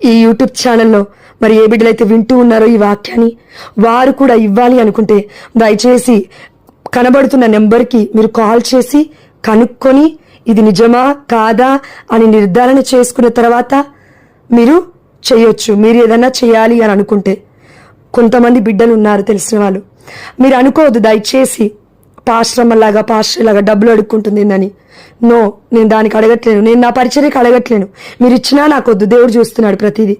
ఈ యూట్యూబ్ ఛానల్లో మరి ఏ బిడ్డలైతే వింటూ ఉన్నారో ఈ వాక్యాన్ని, వారు కూడా ఇవ్వాలి అనుకుంటే దయచేసి కనబడుతున్న నెంబర్కి మీరు కాల్ చేసి కనుక్కొని ఇది నిజమా కాదా అని నిర్ధారణ చేసుకున్న తర్వాత మీరు చేయొచ్చు. మీరు ఏదైనా చేయాలి అని అనుకుంటే కొంతమంది బిడ్డలు ఉన్నారు తెలిసిన వాళ్ళు. మీరు అనుకోవద్దు దయచేసి పాస్టర్లాగా డబ్బులు అడుక్కుంటుంది అని. నో, నేను దానికి అడగట్లేను, నేను నా పరిచర్యకి అడగట్లేను. మీరు ఇచ్చినా నాకు వద్దు, దేవుడు చూస్తున్నాడు ప్రతిదీ.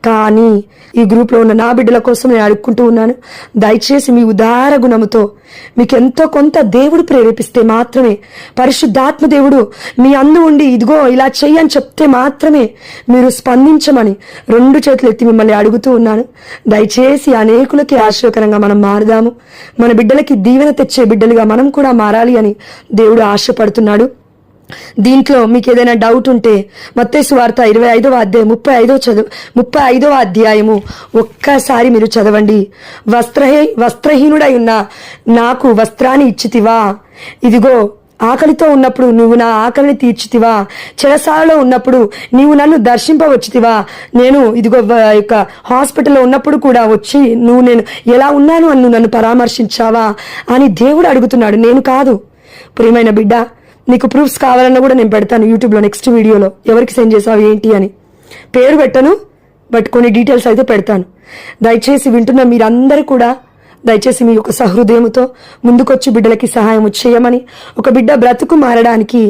కానీ ఈ గ్రూప్లో ఉన్న నా బిడ్డల కోసం నేను అడుక్కుంటూ ఉన్నాను. దయచేసి మీ ఉదార గుణముతో మీకు ఎంతో కొంత దేవుడు ప్రేరేపిస్తే మాత్రమే, పరిశుద్ధాత్మ దేవుడు మీ అందు ఉండి ఇదిగో ఇలా చెయ్యని చెప్తే మాత్రమే మీరు స్పందించమని 2 చేతులు ఎత్తి మిమ్మల్ని అడుగుతూ ఉన్నాను. దయచేసి అనేకులకి ఆశ్చర్యకరంగా మనం మారుదాము. మన బిడ్డలకి దీవెన తెచ్చే బిడ్డలుగా మనం కూడా మారాలి అని దేవుడు ఆశపడుతున్నాడు. దీంట్లో మీకు ఏదైనా డౌట్ ఉంటే మత్తయి సువార్త 25వ అధ్యాయం 35వ అధ్యాయము ఒక్కసారి మీరు చదవండి. వస్త్రహీనుడై ఉన్న నాకు వస్త్రాన్ని ఇచ్చితివా, ఇదిగో ఆకలితో ఉన్నప్పుడు నువ్వు నా ఆకలిని తీర్చితివా, చెరసాలలో ఉన్నప్పుడు నీవు నన్ను దర్శింపవచ్చితివా, నేను ఇదిగో యొక్క హాస్పిటల్లో ఉన్నప్పుడు కూడా వచ్చి నువ్వు నేను ఎలా ఉన్నాను అని నన్ను పరామర్శించావా అని దేవుడు అడుగుతున్నాడు, నేను కాదు. ప్రియమైన బిడ్డ, నీకు ప్రూఫ్స్ కావాలన్నా కూడా నేను పెడతాను యూట్యూబ్లో నెక్స్ట్ వీడియోలో. ఎవరికి సెండ్ చేసావు ఏంటి అని పేరు పెట్టను, బట్ కొన్ని డీటెయిల్స్ అయితే పెడతాను. దయచేసి వింటున్న మీరందరూ కూడా దయచేసి మీ యొక్క సహృదయంతో ముందుకొచ్చి బిడ్డలకి సహాయం చేయమని, ఒక బిడ్డ బ్రతుకు మారడానికి,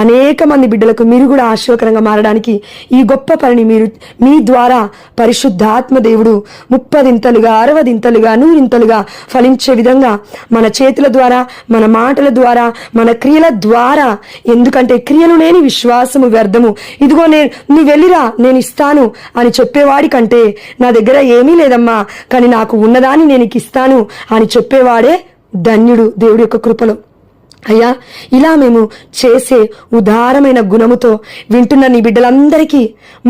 అనేక మంది బిడ్డలకు మీరు కూడా ఆశీర్వకరంగా మారడానికి ఈ గొప్ప పనిని మీరు మీ ద్వారా పరిశుద్ధాత్మ దేవుడు 30 60 100 ఫలించే విధంగా మన చేతుల ద్వారా, మన మాటల ద్వారా, మన క్రియల ద్వారా. ఎందుకంటే క్రియలు లేని విశ్వాసము వ్యర్థము. ఇదిగో నీ వెళ్ళిరా నేను ఇస్తాను అని చెప్పేవాడి కంటే నా దగ్గర ఏమీ లేదమ్మా కానీ నాకు ఉన్నదాన్ని నేను ఇస్తాను అని చెప్పేవాడే ధన్యుడు దేవుడి యొక్క కృపలో. అయ్యా, ఇలా మేము చేసే ఉదారమైన గుణముతో వింటున్న నీ బిడ్డలందరికీ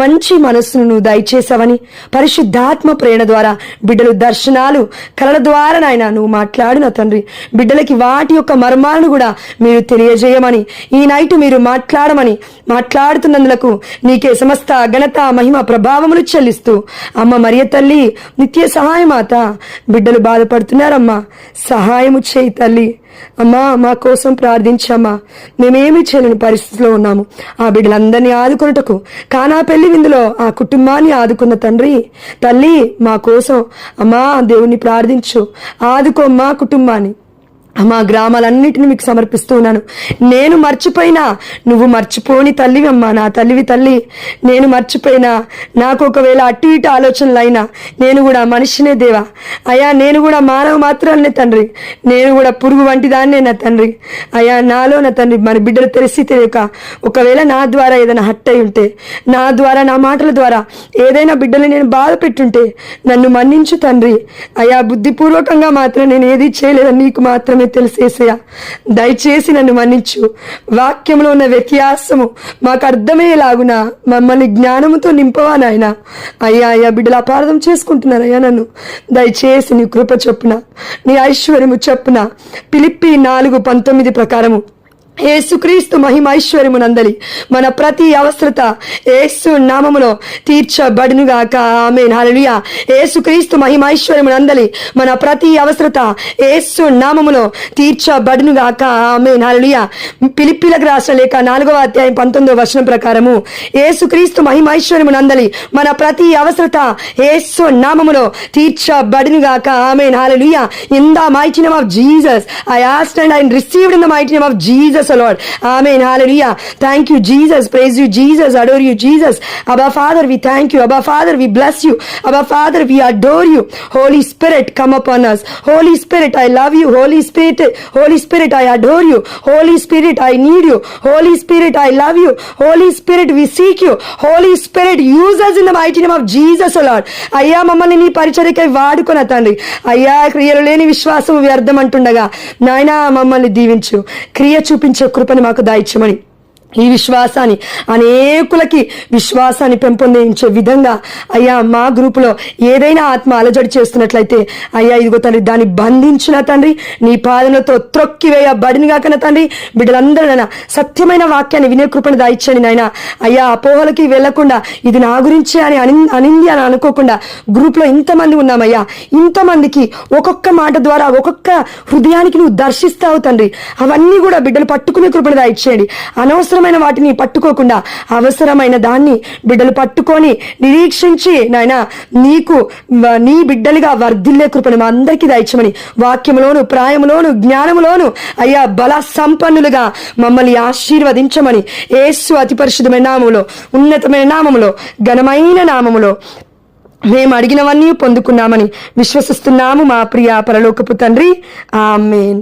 మంచి మనస్సును నువ్వు దయచేసావని, పరిశుద్ధాత్మ ప్రేరణ ద్వారా బిడ్డలు దర్శనాలు కలల ద్వారా నాయన నువ్వు మాట్లాడిన తండ్రి, బిడ్డలకి వాటి యొక్క మర్మాలను కూడా మీరు తెలియజేయమని, ఈ నైట్ మీరు మాట్లాడుతున్నందులకు నీకే సమస్త ఘనత మహిమ ప్రభావములు చెల్లిస్తూ, అమ్మ మరియ తల్లి నిత్య సహాయమాత, బిడ్డలు బాధపడుతున్నారమ్మా, సహాయము చేయి తల్లి. అమ్మా, మా కోసం ప్రార్థించమ్మా, మేమేమి చేయలేని పరిస్థితిలో ఉన్నాము. ఆ బిడ్డలందరినీ ఆదుకున్నటకు కానా పెళ్లి విందులో ఆ కుటుంబాన్ని ఆదుకున్న తండ్రి తల్లి మా కోసం అమ్మా దేవుణ్ణి ప్రార్థించు, ఆదుకో మా కుటుంబాన్ని. మా గ్రామాలన్నిటిని మీకు సమర్పిస్తూ ఉన్నాను. నేను మర్చిపోయినా నువ్వు మర్చిపోని తల్లివి అమ్మా, నా తల్లివి తల్లి. నేను మర్చిపోయినా, నాకు ఒకవేళ అటు ఇటు ఆలోచనలు అయినా నేను కూడా మనిషినే దేవా. అయ్యా, నేను కూడా మానవ మాత్రాలనే తండ్రి, నేను కూడా పురుగు వంటి దాన్నే నా తండ్రి. అయ్యా, నాలో నా తండ్రి మన బిడ్డలు తెలిసి తెలియక ఒకవేళ నా ద్వారా ఏదైనా హట్ అయి ఉంటే, నా ద్వారా నా మాటల ద్వారా ఏదైనా బిడ్డలు నేను బాధ పెట్టుంటే నన్ను మన్నించు తండ్రి. అయ్యా, బుద్ధిపూర్వకంగా మాత్రం నేను ఏది చేయలేదని నీకు మాత్రమే తెలిసేసయ్యా. దయచేసి నన్ను మన్నించు. వాక్యంలో ఉన్న వ్యత్యాసము మాకు అర్థమయ్యేలాగున మమ్మల్ని జ్ఞానముతో నింపవా నాయన. అయ్యా బిడ్డలు అపార్థం చేసుకుంటున్నారయ్యా నన్ను. దయచేసి నీ కృప చొప్పున, నీ ఐశ్వర్యము చొప్పున ఫిలిప్పీ 4:19 ప్రకారము యేసుక్రీస్తు మహిమైశ్వర్యమునందలి మన ప్రతి అవసరత యేసు నామములో తీర్చబడునుగాక. ఆమేన్. హల్లెలూయా. యేసుక్రీస్తు మహిమైశ్వర్యమునందలి మన ప్రతి అవసరత యేసు నామములో తీర్చబడునుగాక. ఆమేన్. హల్లెలూయా. ఫిలిప్పీలకు రాసిన లేఖ 4వ అధ్యాయం 19వ వచనం ప్రకారము యేసుక్రీస్తు మహిమైశ్వర్యమునందలి మన ప్రతి అవసరత యేసు నామములో తీర్చబడునుగాక. ఆమేన్. హల్లెలూయా. In the mighty name of Jesus, I asked and I received in the mighty name of Jesus, Lord. Amen. Hallelujah. Thank you, Jesus. Praise you, Jesus. Adore you, Jesus. Abba Father, we thank you. Abba Father, we bless you. Abba Father, we adore you. Holy Spirit, come upon us. Holy Spirit, I love you. Holy Spirit, I adore you. Holy Spirit, I need you. Holy Spirit, I love you. Holy Spirit, we seek you. Holy Spirit, use us in the mighty name of Jesus, Lord. అయ్యా, మమ్మల్ని నీ పరిచర్యకై వాడుకొన తండ్రి. అయ్యా, క్రియలు లేని విశ్వాసం వ్యర్థం అంటుండగా నాయనా మమ్మల్ని దీవించు. క్రియ చూపించే కృపని మాకు దాయిచ్చమని ఈ విశ్వాసాన్ని అనేకులకి విశ్వాసాన్ని పెంపొందించే విధంగా అయ్యా మా గ్రూపులో ఏదైనా ఆత్మ అలజడి చేస్తున్నట్లయితే అయ్యా ఇదిగో తండ్రి దాన్ని బంధించిన తండ్రి నీ పాదనతో త్రొక్కివేయబడిన గాకన తండ్రి బిడ్డలందరూ నాయన సత్యమైన వాక్యాన్ని వినే కృపను దాయిచ్చండి నాయన అయ్యా అపోహలకి వెళ్లకుండా ఇది నా గురించే అని అనింది అని అనుకోకుండా గ్రూప్లో ఇంతమంది ఉన్నామయ్యా, ఇంతమందికి ఒక్కొక్క మాట ద్వారా ఒక్కొక్క హృదయానికి నువ్వు దర్శిస్తావు తండ్రి. అవన్నీ కూడా బిడ్డలు పట్టుకునే కృపను దాయిచ్చేయండి. అనవసరమైన వాటిని పట్టుకోకుండా అవసరమైన దాన్ని బిడ్డలు పట్టుకొని నిరీక్షించి నాయన నీ బిడ్డలుగా వర్ధిల్లే కృపను మా అందరికీ దయచమని వాక్యములోను ప్రాయములోను జ్ఞానములోను అయ్యా బల సంపన్నులుగా మమ్మల్ని ఆశీర్వదించమని యేసు అతి పరిశుద్ధమైన నామములో ఉన్నతమైన నామములో ఘనమైన నామములో మేము అడిగినవన్నీ పొందుకున్నామని విశ్వసిస్తున్నాము మా ప్రియ పరలోకపు తండ్రి. ఆమేన్.